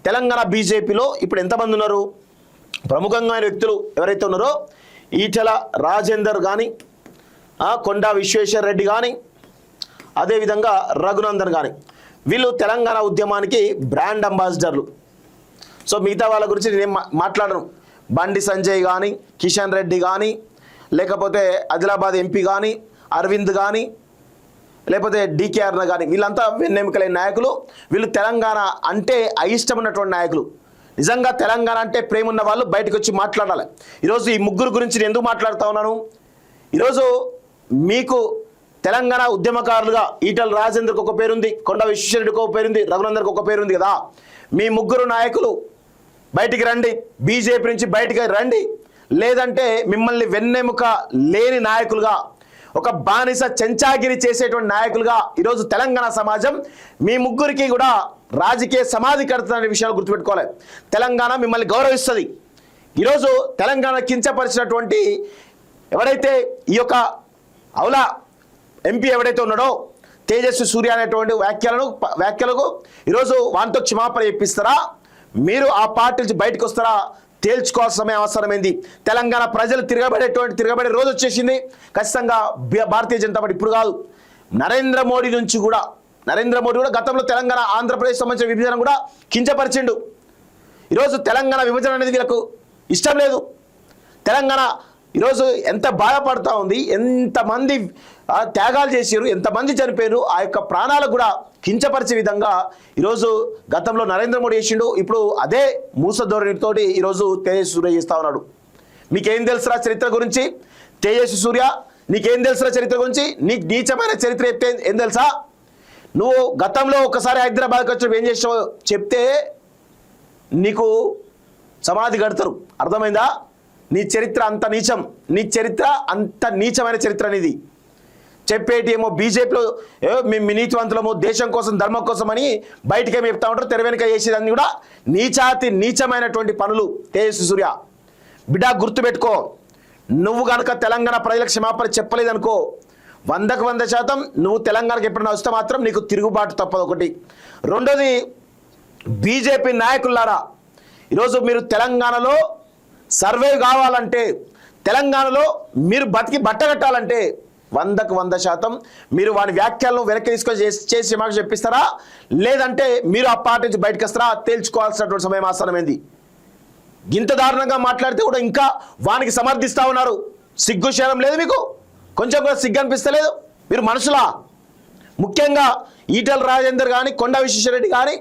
తెలంగాణ బీజేపీలో ఇప్పుడు ఎంతమంది ఉన్నారు? ప్రముఖమైన వ్యక్తులు ఎవరైతే ఉన్నారో ఈటెల రాజేందర్ కానీ, కొండా విశ్వేశ్వర రెడ్డి కానీ, అదేవిధంగా రఘునందన్ కానీ, వీళ్ళు తెలంగాణ ఉద్యమానికి బ్రాండ్ అంబాసిడర్లు. సో మిగతా వాళ్ళ గురించి నేను మాట్లాడను. బండి సంజయ్ కానీ, కిషన్ రెడ్డి కానీ, లేకపోతే ఆదిలాబాద్ ఎంపీ కానీ, అరవింద్ కానీ, లేకపోతే డికేఆర్న కానీ, వీళ్ళంతా వెన్నెముకలైన నాయకులు. వీళ్ళు తెలంగాణ అంటే అయిష్టం ఉన్నటువంటి నాయకులు. నిజంగా తెలంగాణ అంటే ప్రేమ ఉన్న వాళ్ళు బయటకు వచ్చి మాట్లాడాలి. ఈరోజు ఈ ముగ్గురు గురించి నేను ఎందుకు మాట్లాడుతూ ఉన్నాను? ఈరోజు మీకు తెలంగాణ ఉద్యమకారులుగా ఈటెల రాజేందర్కి ఒక పేరుంది, కొండా విశ్వేశ్వరరెడ్డికి ఒక పేరుంది, రఘునందన్కి ఒక పేరుంది కదా. మీ ముగ్గురు నాయకులు బయటికి రండి, బీజేపీ నుంచి బయటికి రండి. లేదంటే మిమ్మల్ని వెన్నెముక లేని నాయకులుగా, ఒక బానిస చెంచాగిరి చేసేటువంటి నాయకులుగా ఈరోజు తెలంగాణ సమాజం మీ ముగ్గురికి కూడా రాజకీయ సమాధి కడుతున్న విషయాలు గుర్తుపెట్టుకోవాలి. తెలంగాణ మిమ్మల్ని గౌరవిస్తుంది. ఈరోజు తెలంగాణ కించపరిచినటువంటి ఎవరైతే ఈ యొక్క అవులా ఎంపీ ఎవడైతే ఉన్నాడో తేజస్వి సూర్య అనేటువంటి వ్యాఖ్యలకు ఈరోజు వాటితో క్షమాపణ చెప్పిస్తారా? మీరు ఆ పార్టీ నుంచి బయటకు వస్తారా? తేల్చుకోవాల్సిన అవసరమైంది. తెలంగాణ ప్రజలు తిరగబడే రోజు వచ్చేసింది. ఖచ్చితంగా భారతీయ జనతా పార్టీ ఇప్పుడు కాదు, నరేంద్ర మోడీ కూడా గతంలో తెలంగాణ ఆంధ్రప్రదేశ్ సంబంధించిన విభజన కూడా కించపరిచిండు. ఈరోజు తెలంగాణ విభజన అనేది వీళ్ళకు ఇష్టం లేదు. తెలంగాణ ఈరోజు ఎంత బాధపడుతూ ఉంది, ఎంతమంది త్యాగాలు చేసారు, ఎంతమంది చనిపోయారు, ఆ యొక్క ప్రాణాలకు కూడా కించపరిచే విధంగా ఈరోజు గతంలో నరేంద్ర మోడీ చేసిండు. ఇప్పుడు అదే మూస ధోరణితోటి ఈరోజు తేజస్వి సూర్య చేస్తూ ఉన్నాడు. మీకేం తెలుసురా చరిత్ర గురించి? తేజస్వి సూర్య నీకేం తెలుసురా చరిత్ర గురించి? నీకు నీచమైన చరిత్ర చెప్తే ఏం తెలుసా? నువ్వు గతంలో ఒకసారి హైదరాబాద్కి వచ్చి ఏం చేసావు చెప్తే నీకు సమాధి కడతారు. అర్థమైందా? నీ చరిత్ర అంత నీచం, నీ చరిత్ర అంత నీచమైన చరిత్ర అనేది. చెప్పేటి ఏమో బీజేపీలో మేము నీతివంతులము, దేశం కోసం ధర్మం కోసం అని బయటకేమో చెప్తా ఉంటారు, తెర వెనుక చేసేదాన్ని కూడా నీచమైనటువంటి పనులు. తేజస్వి సూర్య బిడ్డ గుర్తుపెట్టుకో, నువ్వు కనుక తెలంగాణ ప్రజలకు క్షమాపణ చెప్పలేదనుకో 100% నువ్వు తెలంగాణకు ఎప్పుడైనా వస్తే మాత్రం నీకు తిరుగుబాటు తప్పదు. ఒకటి. రెండోది, బీజేపీ నాయకులారా, ఈరోజు మీరు తెలంగాణలో సర్వే కావాలంటే, తెలంగాణలో మీరు బతికి బట్ట కట్టాలంటే 100% మీరు వాని వ్యాఖ్యలను వెనక్కి తీసుకొని చేసి మాకు చెప్పిస్తారా? లేదంటే మీరు ఆ పార్టీ నుంచి బయటకు వస్తారా? తేల్చుకోవాల్సినటువంటి సమయం ఆసనమైంది. ఇంత దారుణంగా మాట్లాడితే కూడా ఇంకా వానికి సమర్థిస్తూ ఉన్నారు. సిగ్గు శరం లేదు మీకు? కొంచెం కూడా సిగ్గు అనిపిస్తలేదు? మీరు మనుషులా? ముఖ్యంగా ఈటెల రాజేందర్ కానీ, కొండా విశ్వేశ్వరరెడ్డి కానీ,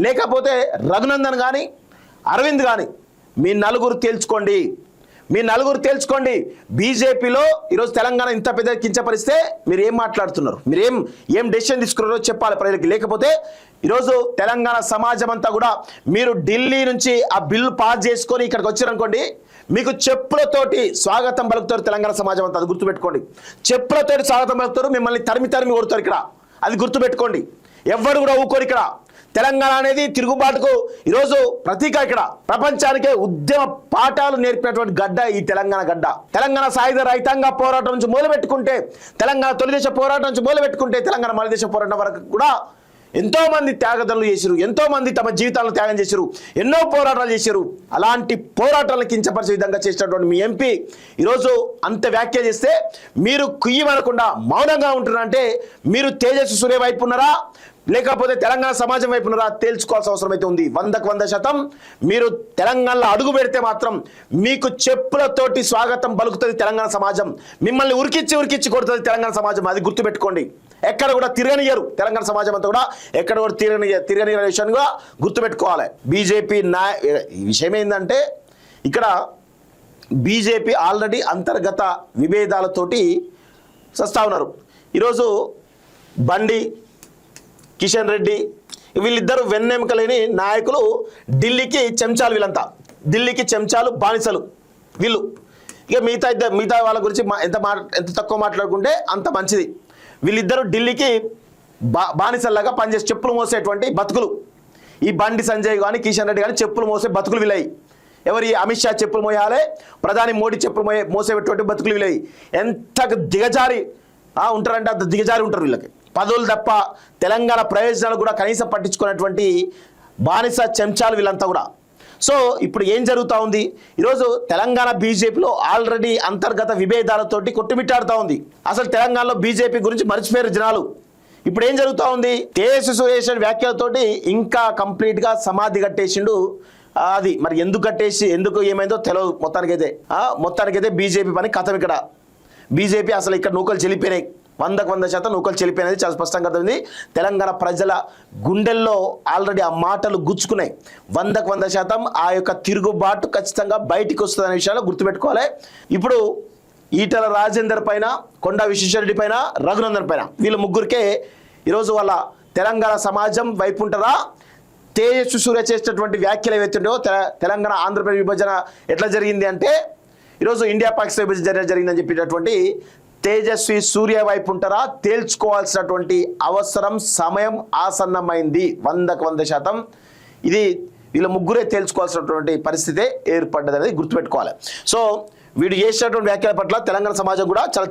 లేకపోతే రఘునందన్ కానీ, అరవింద్ కానీ, మీ నలుగురు తేల్చుకోండి. బీజేపీలో ఈరోజు తెలంగాణ ఇంత పెద్ద కించపరిస్తే మీరు ఏం మాట్లాడుతున్నారు? మీరు ఏం డెసిషన్ తీసుకున్నారో చెప్పాలి ప్రజలకి. లేకపోతే ఈరోజు తెలంగాణ సమాజం అంతా కూడా మీరు ఢిల్లీ నుంచి ఆ బిల్లు పాస్ చేసుకొని ఇక్కడికి వచ్చారనుకోండి, మీకు చెప్పులతోటి స్వాగతం పలుకుతారు తెలంగాణ సమాజం అంతా. అది గుర్తుపెట్టుకోండి. చెప్పులతోటి స్వాగతం పలుకుతారు, మిమ్మల్ని తరిమి కొడతారు ఇక్కడ. అది గుర్తుపెట్టుకోండి. ఎవ్వరు కూడా ఊకోరు ఇక్కడ. తెలంగాణ అనేది తిరుగుబాటుకు ఈరోజు ప్రతీక. ఇక్కడ ప్రపంచానికే ఉద్యమ పాఠాలు నేర్పినటువంటి గడ్డ ఈ తెలంగాణ గడ్డ. తెలంగాణ సాయుధ రైతాంగ పోరాటం నుంచి మొదలుపెట్టుకుంటే, తెలంగాణ తొలిదేశ పోరాటం నుంచి మొదలుపెట్టుకుంటే, తెలంగాణ మలిదేశ పోరాటం వరకు కూడా ఎంతో మంది త్యాగదనులు చేశారు, ఎంతో మంది తమ జీవితాలను త్యాగం చేశారు, ఎన్నో పోరాటాలు చేశారు. అలాంటి పోరాటాలను కించపరిచే విధంగా చేసినటువంటి మీ ఎంపీ ఈరోజు అంత వ్యాఖ్య చేస్తే మీరు కుయ్యమనకుండా మౌనంగా ఉంటున్నారంటే మీరు తేజస్వి సూర్య వైపు ఉన్నారా, లేకపోతే తెలంగాణ సమాజం వైపు ఉన్నారా? తేల్చుకోవాల్సిన అవసరం అయితే ఉంది. 100% మీరు తెలంగాణలో అడుగు పెడితే మాత్రం మీకు చెప్పులతోటి స్వాగతం పలుకుతుంది తెలంగాణ సమాజం. మిమ్మల్ని ఉరికిచ్చి కొడుతుంది తెలంగాణ సమాజం. అది గుర్తుపెట్టుకోండి. ఎక్కడ కూడా తిరగనియరు తెలంగాణ సమాజం అంతా కూడా, ఎక్కడ కూడా తిరగనియర్ విషయాన్ని గుర్తుపెట్టుకోవాలి. బీజేపీ విషయం ఏంటంటే, ఇక్కడ బీజేపీ ఆల్రెడీ అంతర్గత విభేదాలతోటి సస్తా ఉన్నారు. ఈరోజు బండి కిషన్ రెడ్డి వీళ్ళిద్దరు వెన్నెముకలేని నాయకులు, ఢిల్లీకి చెంచాలు. వీళ్ళంతా ఢిల్లీకి చెంచాలు, బానిసలు వీళ్ళు. ఇక మిగతా వాళ్ళ గురించి ఎంత తక్కువ మాట్లాడుకుంటే అంత మంచిది. వీళ్ళిద్దరూ ఢిల్లీకి బానిసల్లాగా పనిచేసి చెప్పులు మోసేటువంటి బతుకులు. ఈ బండి సంజయ్ కానీ, కిషన్ రెడ్డి కానీ చెప్పులు మోసే బతుకులు వీళ్ళయి. ఎవరి అమిత్ షా చెప్పులు మోయాలి, ప్రధాని మోడీ చెప్పులు మోసేటువంటి బతుకులు వీళ్ళయి. ఎంత దిగజారి ఉంటారంటే అంత దిగజారి ఉంటారు వీళ్ళకి. పదవులు తప్ప తెలంగాణ ప్రయోజనాలు కూడా కనీసం పట్టించుకున్నటువంటి బానిస చెంచాలు వీళ్ళంతా కూడా. సో ఇప్పుడు ఏం జరుగుతూ ఉంది, ఈరోజు తెలంగాణ బీజేపీలో ఆల్రెడీ అంతర్గత విభేదాలతోటి కొట్టుమిట్టాడుతూ ఉంది. అసలు తెలంగాణలో బీజేపీ గురించి మర్చిపోయారు జనాలు. ఇప్పుడు ఏం జరుగుతూ ఉంది, తేజస్వి సూర్య వ్యాఖ్యలతోటి ఇంకా కంప్లీట్గా సమాధి కట్టేసిండు. అది మరి ఎందుకు కట్టేసి ఎందుకు ఏమైందో తెలియదు. మొత్తానికైతే బీజేపీ పని కథం. ఇక్కడ బీజేపీ అసలు ఇక్కడ నూకలు చెల్లిపోయినాయి, 100% నూకలు చెల్లిపోయినది చాలా స్పష్టంగా అర్థమైంది. తెలంగాణ ప్రజల గుండెల్లో ఆల్రెడీ ఆ మాటలు గుచ్చుకున్నాయి. 100% ఆ యొక్క తిరుగుబాటు ఖచ్చితంగా బయటికి వస్తుందనే విషయాన్ని గుర్తుపెట్టుకోవాలి. ఇప్పుడు ఈటల రాజేందర్ పైన, కొండా విశ్వేశ్వరరెడ్డి పైన, రఘునందన్ పైన, వీళ్ళ ముగ్గురికే ఈరోజు వాళ్ళ తెలంగాణ సమాజం వైపు ఉంటారా, తేజస్వి సూర్య చేసినటువంటి వ్యాఖ్యలు ఏవైతుండో తెలంగాణ ఆంధ్రప్రదేశ్ విభజన ఎట్లా జరిగింది అంటే ఈరోజు ఇండియా పాకిస్తాన్ విభజన జరిగిందని చెప్పేటటువంటి తేజస్వి సూర్య వైపు ఉంటారా తేల్చుకోవాల్సినటువంటి అవసరం, సమయం ఆసన్నమైంది. 100% ఇది వీళ్ళ ముగ్గురే తేల్చుకోవాల్సినటువంటి పరిస్థితే ఏర్పడ్డది అనేది గుర్తుపెట్టుకోవాలి. సో వీడు చేసినటువంటి వ్యాఖ్యల పట్ల తెలంగాణ సమాజం కూడా చాలా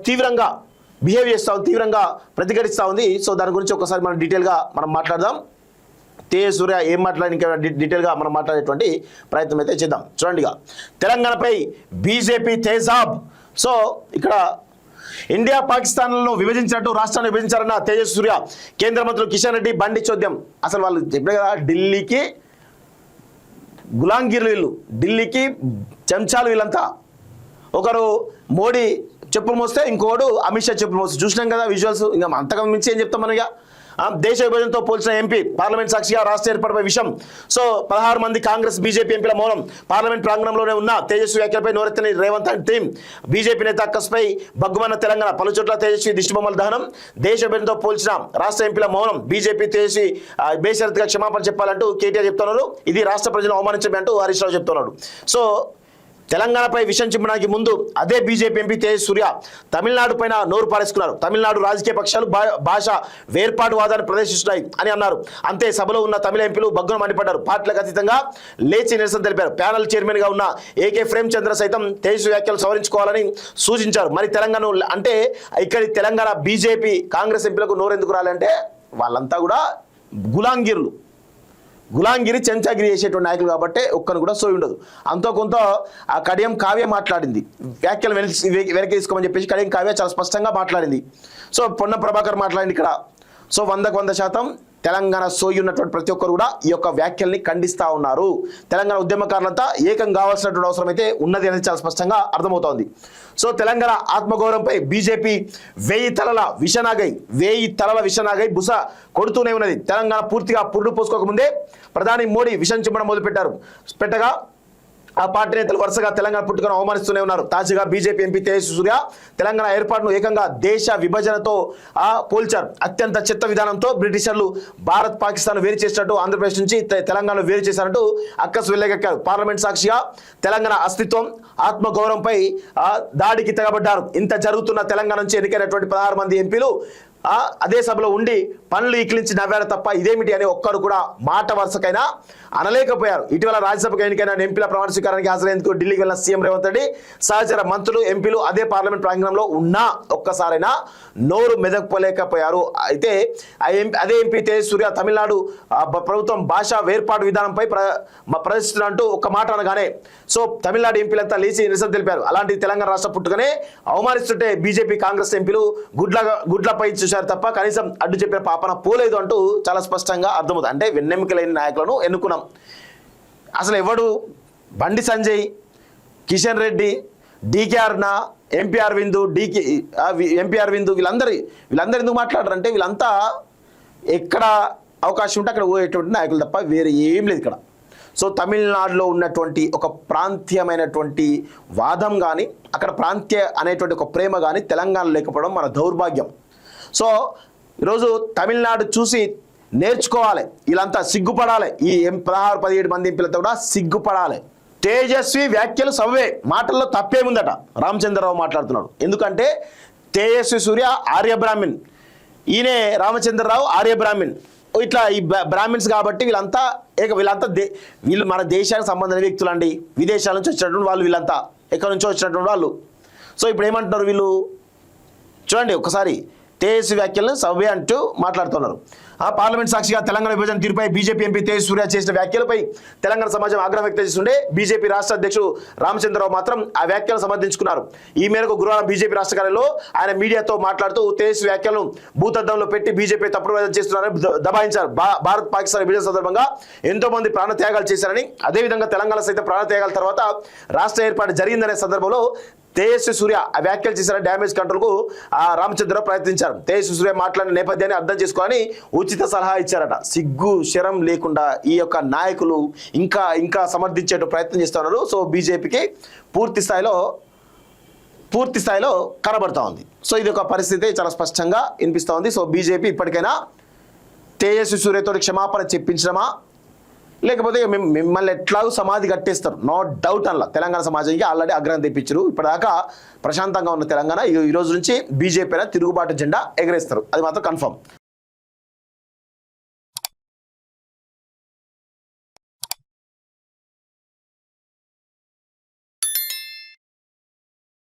తీవ్రంగా బిహేవ్ చేస్తూ ఉంది, తీవ్రంగా ప్రతిఘటిస్తూ ఉంది. సో దాని గురించి ఒకసారి మనం డీటెయిల్గా మనం మాట్లాడదాం. తేజస్వి సూర్య ఏం మాట్లాడి ఇంకా డీటెయిల్గా మనం మాట్లాడేటువంటి ప్రయత్నం అయితే చేద్దాం. చూడండిగా తెలంగాణపై బీజేపీ తేజాబ్. సో ఇక్కడ ఇండియా పాకిస్తాన్లను విభజించినట్టు రాష్ట్రాన్ని విభజించారన్న తేజస్వి సూర్య, కేంద్ర మంత్రులు కిషన్ రెడ్డి బండి చోద్యం. అసలు వాళ్ళు చెప్పే కదా, ఢిల్లీకి గులాంగిర్లు వీళ్ళు, ఢిల్లీకి చెంచాలు వీళ్ళంతా. ఒకరు మోడీ చెప్పులు మోస్తే ఇంకోడు అమిత్ షా చెప్పులు మోస్తే చూసినాం కదా విజువల్స్. ఇంకా అంతగా మించి ఏం చెప్తాం మనం. ఇక దేశ విభజనతో పోల్చిన ఎంపీ పార్లమెంట్ సాక్షిగా రాష్ట్ర ఏర్పాటుపై విషయం. సో 16 మంది కాంగ్రెస్ బీజేపీ ఎంపీల మౌనం. పార్లమెంట్ ప్రాంగణంలోనే ఉన్న తేజస్వి వ్యాఖ్యలపై నోరెత్తని రేవంత్ అండ్ టీం. బీజేపీ నేత అక్కస్పై బగ్గుమన్న తెలంగాణ, పలుచోట్ల తేజస్వి దిష్టిబొమ్మల దహనం. దేశ విభజనతో పోల్చిన రాష్ట్ర ఎంపీల మౌనం. బీజేపీ తేజస్వి బేషరతుగా క్షమాపణ చెప్పాలంటూ కేటీఆర్ చెప్తున్నారు. ఇది రాష్ట్ర ప్రజలను అవమానించమే అంటూ హరీష్ రావు చెప్తున్నాడు. సో తెలంగాణపై విషయం చెప్పడానికి ముందు అదే బీజేపీ ఎంపీ తేజస్వి సూర్య తమిళనాడు పైన నోరు పారేసుకున్నారు. తమిళనాడు రాజకీయ పక్షాలు భాష వేర్పాటువాదాన్ని ప్రదర్శిస్తున్నాయి అని అన్నారు. అంతే సభలో ఉన్న తమిళ ఎంపీలు బగ్గున మండిపడ్డారు. పార్టీలకు అతీతంగా లేచి నిరసన తెలిపారు. ప్యానల్ చైర్మన్ గా ఉన్న ఏకే ప్రేమ్ చంద్ర సైతం తేజస్వి వ్యాఖ్యలు సవరించుకోవాలని సూచించారు. మరి తెలంగాణ అంటే ఇక్కడి తెలంగాణ బీజేపీ కాంగ్రెస్ ఎంపీలకు నోరెందుకు రాలంటే వాళ్ళంతా కూడా గులాంగిరి చెంచాగిరి చేసేటువంటి నాయకులు కాబట్టి ఒక్కరు కూడా సోయి ఉండదు. అంతో కొంత ఆ కడియం కావ్య మాట్లాడింది, వ్యాఖ్యలు వెనక్కి తీసుకోమని చెప్పేసి కడియం కావ్య చాలా స్పష్టంగా మాట్లాడింది. సో పొన్నం ప్రభాకర్ మాట్లాడింది ఇక్కడ. సో 100% తెలంగాణ సోయి ఉన్నటువంటి ప్రతి ఒక్కరు కూడా ఈ యొక్క వ్యాఖ్యల్ని ఖండిస్తూ ఉన్నారు. తెలంగాణ ఉద్యమకారులంతా ఏకం కావాల్సినటువంటి అవసరం అయితే ఉన్నది అనేది చాలా స్పష్టంగా అర్థమవుతోంది. సో తెలంగాణ ఆత్మగౌరవంపై బీజేపీ 1000 తలల విషనాగై బుస కొడుతూనే ఉన్నది. తెలంగాణ పూర్తిగా పురుడు పోసుకోకముందే ప్రధాని మోడీ విషం చిమ్మడం పెట్టగా ఆ పార్టీ నేతలు వరుసగా తెలంగాణ పుట్టుకను అవమానిస్తూనే ఉన్నారు. తాజాగా బీజేపీ ఎంపీ తేజస్వి సూర్య తెలంగాణ ఏర్పాటును ఏకంగా దేశ విభజనతో పోల్చారు. అత్యంత చెత్త విధానంతో బ్రిటిషర్లు భారత్ పాకిస్తాన్ వేరు చేసినట్టు ఆంధ్రప్రదేశ్ నుంచి తెలంగాణ వేరు చేశారంటూ అక్కసు వెళ్ళగక్కారు. పార్లమెంట్ సాక్షిగా తెలంగాణ అస్తిత్వం, ఆత్మగౌరవంపై దాడికి తెగబడ్డారు. ఇంత జరుగుతున్న తెలంగాణ నుంచి ఎన్నికైనటువంటి 16 మంది ఎంపీలు అదే సభలో ఉండి పనులు ఈకిలించి నవ్వారు తప్ప ఇదేమిటి అని ఒక్కరు కూడా మాట వరుసకైనా అనలేకపోయారు. ఇటీవల రాజ్యసభకు ఎన్నికైన ఎంపీల ప్రమాణ స్వీకారానికి హాజరయ్యేందుకు ఢిల్లీకి వెళ్ళిన సీఎం రేవంత్ రెడ్డి సహచర మంత్రులు ఎంపీలు అదే పార్లమెంట్ ప్రాంగణంలో ఉన్నా ఒక్కసారైనా నోరు మెదకపోలేకపోయారు. అయితే అదే ఎంపీ తేజస్వి సూర్య తమిళనాడు ప్రభుత్వం భాషా వేర్పాటు విధానంపై ప్రదర్శిస్తున్నట్టు ఒక మాట అనగానే సో తమిళనాడు ఎంపీలంతా లేచి నిరసన తెలిపారు. అలాంటి తెలంగాణ రాష్ట్ర పుట్టుకనే అవమానిస్తుంటే బీజేపీ కాంగ్రెస్ ఎంపీలు గుడ్లపై చూశారు తప్ప కనీసం అడ్డు చెప్పిన పాపన పోలేదు అంటూ చాలా స్పష్టంగా అర్థమవుతుంది. అంటే వెన్నెముక లేని నాయకులను ఎన్నుకున్నాం. అసలు ఎవడు బండి సంజయ్, కిషన్ రెడ్డి, డీకే అరుణ, ఎంపీ అరవింద్, వీళ్ళందరూ ఎందుకు మాట్లాడారంటే వీళ్ళంతా ఎక్కడ అవకాశం ఉంటే అక్కడ పోయేటువంటి నాయకులు తప్ప వేరే ఏం లేదు ఇక్కడ. సో తమిళనాడులో ఉన్నటువంటి ఒక ప్రాంతీయమైనటువంటి వాదం కానీ అక్కడ ప్రాంతీయ అనేటువంటి ఒక ప్రేమ కానీ తెలంగాణ లేకపోవడం మన దౌర్భాగ్యం. సో ఈరోజు తమిళనాడు చూసి నేర్చుకోవాలి, వీళ్ళంతా సిగ్గుపడాలి. ఈ 16-17 మంది ఎంపీలతో కూడా సిగ్గుపడాలి. తేజస్వి వ్యాఖ్యలు సవ్వే, మాటల్లో తప్పేముందట రామచంద్రరావు మాట్లాడుతున్నాడు. ఎందుకంటే తేజస్వి సూర్య ఆర్య బ్రాహ్మణ్, ఈయనే రామచంద్రరావు ఆర్య బ్రాహ్మణ్. ఇట్లా ఈ బ్రాహ్మిన్స్ కాబట్టి వీళ్ళంతా వీళ్ళు మన దేశానికి సంబంధించిన వ్యక్తులు అండి, విదేశాల నుంచి వచ్చినటువంటి వాళ్ళు, వీళ్ళంతా ఎక్కడి నుంచో వచ్చినటువంటి వాళ్ళు. సో ఇప్పుడు ఏమంటున్నారు వీళ్ళు చూడండి ఒకసారి. తేజస్వి వ్యాఖ్యలను సవ్వే అంటూ మాట్లాడుతున్నారు. పార్లమెంట్ సాక్షిగా తెలంగాణ విభజన తీరుపై బీజేపీ ఎంపీ తేజస్వి సూర్య చేసిన వ్యాఖ్యలపై తెలంగాణ సమాజం ఆగ్రహం వ్యక్తం చేస్తుండే బీజేపీ రాష్ట్ర అధ్యక్షుడు రామచంద్రరావు మాత్రం ఆ వ్యాఖ్యలను సమర్థించుకున్నారు. ఈ మేరకు గురువారం బీజేపీ రాష్ట్ర కార్యాలయంలో ఆయన మీడియాతో మాట్లాడుతూ తేజస్వి వ్యాఖ్యలను భూతద్దంలో పెట్టి బీజేపీ తప్పుడు వ్యాఖ్యలు చేస్తున్నారని దబాయించారు. భారత్ పాకిస్తాన్ విభజన సందర్భంగా ఎంతో మంది ప్రాణత్యాగాలు చేశారని, అదేవిధంగా తెలంగాణ సైతం ప్రాణత్యాగాల తర్వాత రాష్ట్ర ఏర్పాటు జరిగిందనే సందర్భంలో తేజస్వి సూర్య ఆ వ్యాఖ్యలు చేసిన డ్యామేజ్ కంట్రోల్కు రామచంద్రరావు ప్రయత్నించారు. తేజస్వి సూర్య మాట్లాడిన నేపథ్యాన్ని అర్థం చేసుకోవాలని ఉచిత సలహా ఇచ్చారట. సిగ్గు శరం లేకుండా ఈ యొక్క నాయకులు ఇంకా సమర్థించేట ప్రయత్నం చేస్తున్నారు. సో బీజేపీకి పూర్తి స్థాయిలో కనబడతా ఉంది. సో ఇది ఒక పరిస్థితి చాలా స్పష్టంగా వినిపిస్తూ ఉంది. సో బీజేపీ ఇప్పటికైనా తేజస్వి సూర్యతో క్షమాపణ చెప్పించడమా, లేకపోతే మిమ్మల్ని ఎట్లాగూ సమాధి కట్టేస్తారు, నో డౌట్ అలా. తెలంగాణ సమాజానికి ఆల్రెడీ ఆగ్రహం తెప్పించారు. ఇప్పటిదాకా ప్రశాంతంగా ఉన్న తెలంగాణ ఈ రోజు నుంచి బీజేపీ తిరుగుబాటు జెండా ఎగరేస్తారు, అది మాత్రం కన్ఫర్మ్.